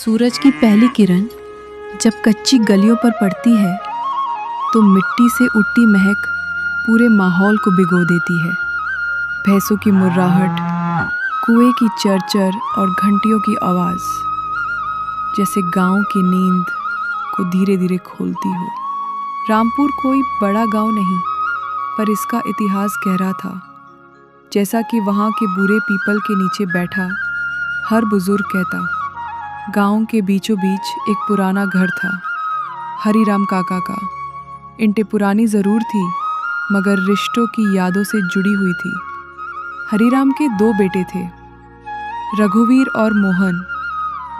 सूरज की पहली किरण जब कच्ची गलियों पर पड़ती है तो मिट्टी से उठती महक पूरे माहौल को भिगो देती है। भैंसों की मुर्राहट, कुएं की चरचर और घंटियों की आवाज़ जैसे गांव की नींद को धीरे धीरे खोलती हो। रामपुर कोई बड़ा गांव नहीं, पर इसका इतिहास गहरा था। जैसा कि वहाँ के बूढ़े पीपल के नीचे बैठा हर बुजुर्ग कहता, गांव के बीचों बीच एक पुराना घर था, हरिराम काका का। इंटें पुरानी ज़रूर थी, मगर रिश्तों की यादों से जुड़ी हुई थी। हरिराम के 2 बेटे थे, रघुवीर और मोहन।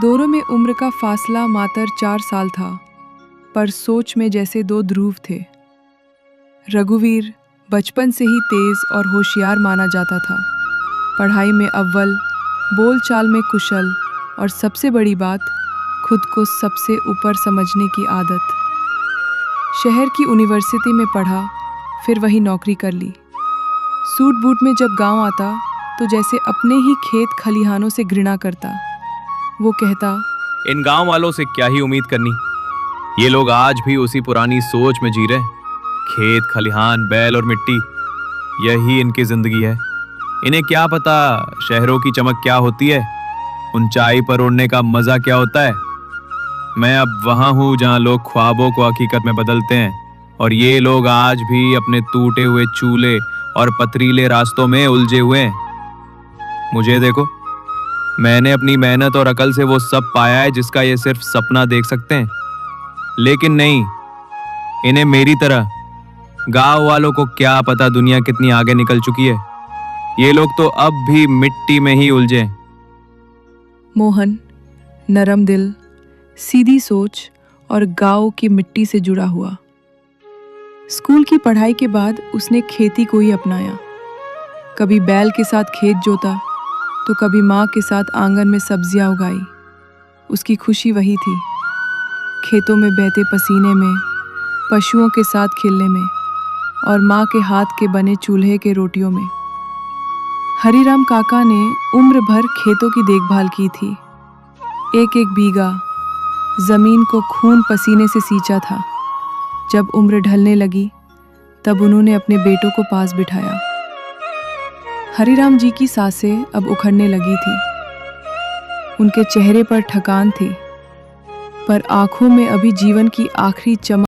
दोनों में उम्र का फासला मात्र 4 साल था, पर सोच में जैसे 2 ध्रुव थे। रघुवीर बचपन से ही तेज और होशियार माना जाता था। पढ़ाई में अव्वल, बोलचाल में कुशल और सबसे बड़ी बात, खुद को सबसे ऊपर समझने की आदत। शहर की यूनिवर्सिटी में पढ़ा, फिर वही नौकरी कर ली। सूट बूट में जब गांव आता तो जैसे अपने ही खेत खलिहानों से घृणा करता। वो कहता, इन गांव वालों से क्या ही उम्मीद करनी, ये लोग आज भी उसी पुरानी सोच में जी रहे। खेत खलिहान, बैल और मिट्टी, यही इनकी जिंदगी है। इन्हें क्या पता शहरों की चमक क्या होती है, ऊंचाई पर उड़ने का मजा क्या होता है। मैं अब वहां हूं जहां लोग ख्वाबों को हकीकत में बदलते हैं, और ये लोग आज भी अपने टूटे हुए चूल्हे और पथरीले रास्तों में उलझे हुए हैं। मुझे देखो, मैंने अपनी मेहनत और अकल से वो सब पाया है जिसका ये सिर्फ सपना देख सकते हैं। लेकिन नहीं, इन्हें मेरी तरह गांव वालों को क्या पता दुनिया कितनी आगे निकल चुकी है। ये लोग तो अब भी मिट्टी में ही उलझे। मोहन नरम दिल, सीधी सोच और गांव की मिट्टी से जुड़ा हुआ। स्कूल की पढ़ाई के बाद उसने खेती को ही अपनाया। कभी बैल के साथ खेत जोता तो कभी माँ के साथ आंगन में सब्जियां उगाई। उसकी खुशी वही थी, खेतों में बहते पसीने में, पशुओं के साथ खेलने में और माँ के हाथ के बने चूल्हे के रोटियों में। हरिराम काका ने उम्र भर खेतों की देखभाल की थी। एक एक बीघा जमीन को खून पसीने से सींचा था। जब उम्र ढलने लगी तब उन्होंने अपने बेटों को पास बिठाया। हरिराम जी की सांसें अब उखड़ने लगी थी। उनके चेहरे पर थकान थी, पर आंखों में अभी जीवन की आखिरी चमक